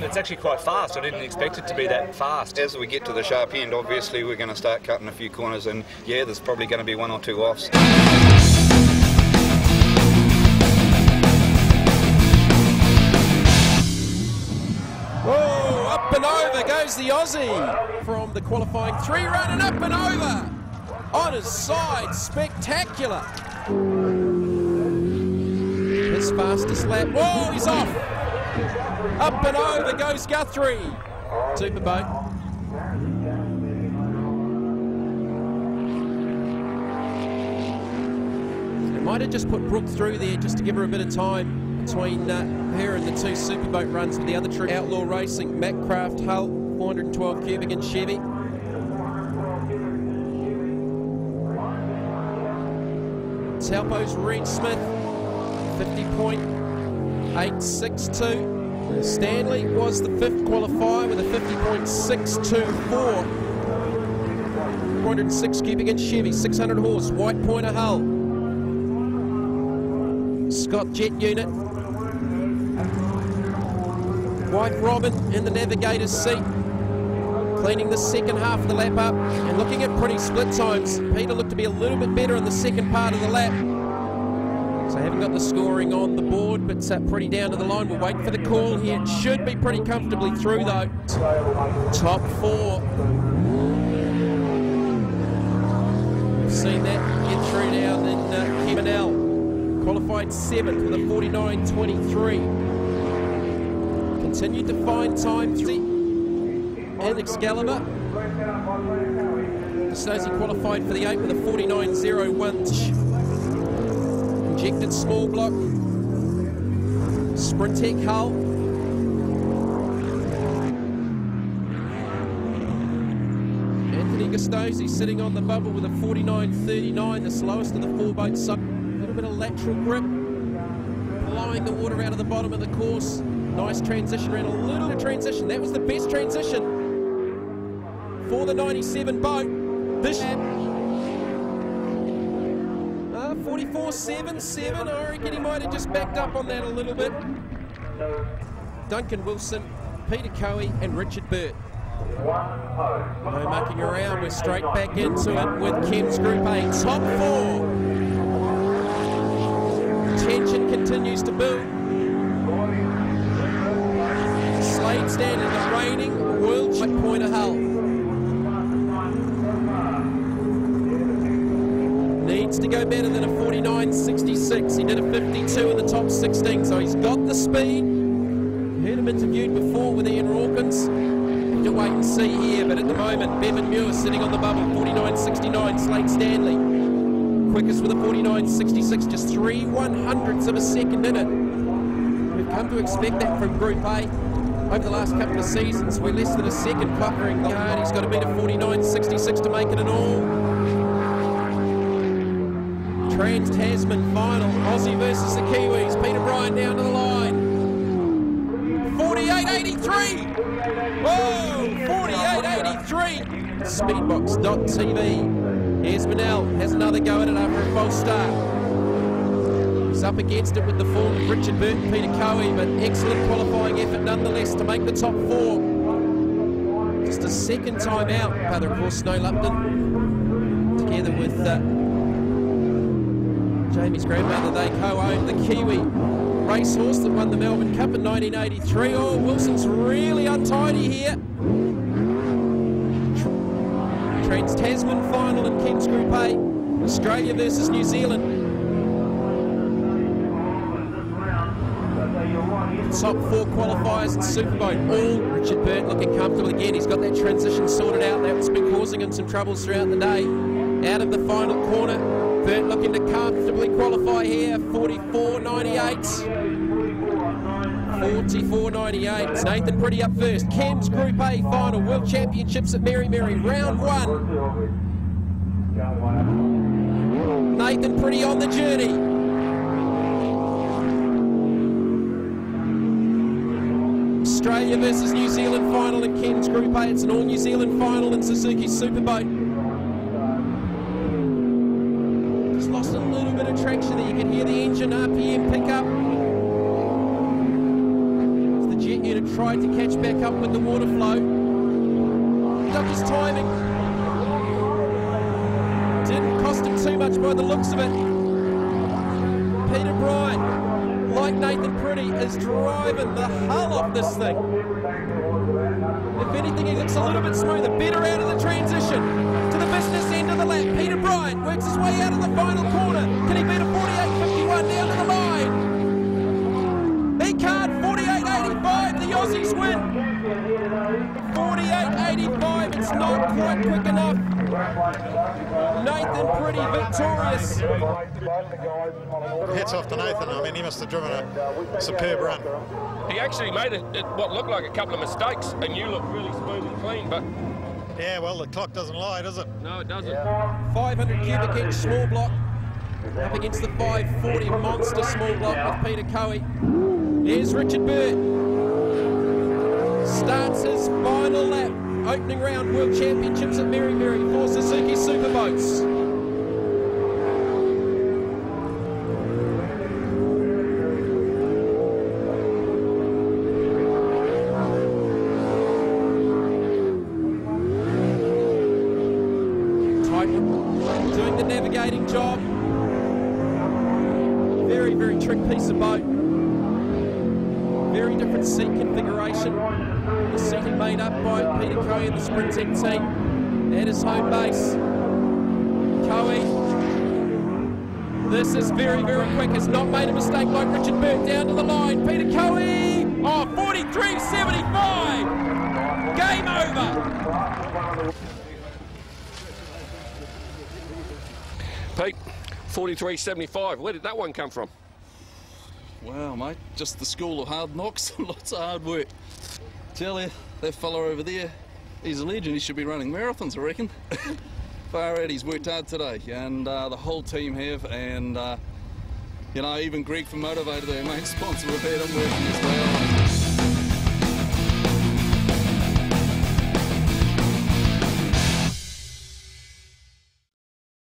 It's actually quite fast. I didn't expect it to be that fast. As we get to the sharp end, obviously we're going to start cutting a few corners, and yeah, there's probably going to be 1 or 2 offs. Whoa, up and over goes the Aussie from the qualifying 3 run, and up and over on his side, spectacular. His fastest lap. Whoa, he's off. Up and over goes Guthrie. Superboat. They might have just put Brooke through there just to give her a bit of time between her and the 2 Superboat runs with the other tree. Outlaw Racing, Macraft, Hull, 412 cubic and Chevy. Taupo's Reed Smith, 50.862. Stanley was the 5th qualifier with a 50.624. 406 cubic inch Chevy, 600 horse, White Pointer hull. Scott Jet unit. Wife Robin in the navigator's seat, cleaning the second half of the lap up and looking at pretty split times. Peter looked to be a little bit better in the second part of the lap. So I haven't got the scoring on the board, but pretty down to the line. We'll wait for the call here. It should be pretty comfortably through though. Top 4. We've seen that get through now. Then Kemanel qualified 7th with a 49.23. Continued to find time and Excalibur. Desnozy qualified for the 8 with a 49.01. Injected small block. Sprintec hull. Anthony Gustosi sitting on the bubble with a 49.39, the slowest of the 4 boats. A little bit of lateral grip, blowing the water out of the bottom of the course. Nice transition, ran a little bit of transition. That was the best transition for the 97 boat. This 44.77. I reckon he might have just backed up on that a little bit. Duncan Wilson, Peter Coe and Richard Burt. No mucking around, we're straight back into it with Kem's Group A. Top 4. Tension continues to build. Slade Stanley, the reigning World Jetsprints Pointer hull. Needs to go better than a 49.66. He did a 52 in the top 16, so he's got the speed. Heard him interviewed before with Ian Rawkins. To wait and see here, but at the moment, Bevan Muir sitting on the bubble, 49.69. Slade Stanley, quickest with a 49.66, just 3/100ths of a second in it. We've come to expect that from Group A. Over the last couple of seasons, we're less than a second puckering hard. He's got to beat a 49.66 to make it an all. Trans-Tasman final, Aussie versus the Kiwis. Peter Bryan down to the line. 48.83! Whoa, 48.83! Speedbox.tv. Here's Manel, has another go at it after a false start. He's up against it with the form of Richard Burt and Peter Coe, but excellent qualifying effort nonetheless to make the top 4. Just a second time out. Father, of course, Snow Lupton, together with Jamie's grandmother, they co-owned the Kiwi racehorse that won the Melbourne Cup in 1983. Oh, Wilson's really untidy here. Trans-Tasman final in Kem's Group A. Australia versus New Zealand. Top 4 qualifiers in Superboat. All Richard Burt looking comfortable again. He's got that transition sorted out. That's been causing him some troubles throughout the day. Out of the final corner. Burt looking to comfortably qualify here. 44.98. 44.98. Nathan Pretty up first. Kem's Group A final. World Championships at Mary Mary. Round 1. Nathan Pretty on the journey. Australia versus New Zealand final in Kem's Group A. It's an all New Zealand final in Suzuki Superboat. Just lost a little bit of traction there. You can hear the engine RPM pick up. As the jet unit tried to catch back up with the water flow. Duck his timing. Didn't cost him too much by the looks of it. Peter Bryant, like Nathan Pretty, is driving the hull off this thing. If anything, he looks a little bit smoother. Better out of the transition to the business end of the lap. Peter Bryant works his way out of the final corner. Can he beat a 48.51 down to the line? He can't. 48.85. The Aussies win. 48.85. It's not quite quick enough. Nathan Pretty victorious. Hats off to Nathan. I mean, he must have driven a superb run. He actually made what looked like a couple of mistakes, and you look really smooth and clean, but... Yeah, well, the clock doesn't lie, does it? No, it doesn't. 500 cubic inch small block up against the 540 monster small block with Peter Cowie. Here's Richard Burt. Starts his final lap. Opening round World Championships at Mary for Suzuki Superboats. Doing the navigating job. Very, very trick piece of boat. Very different seat configuration. The seating made up by Peter Cowie and the Sprint Tech team at his home base. Cowie, this is very, very quick. Has not made a mistake like Richard Burt down to the line. Peter Cowie, 43.75. Game over. Pete, 43.75. Where did that one come from? Wow, mate, just the school of hard knocks, lots of hard work. Tell you, that fella over there, he's a legend. He should be running marathons, I reckon. Far out, he's worked hard today, and the whole team have, and you know, even Greg from Motivator, their main sponsor, we've had him working as well.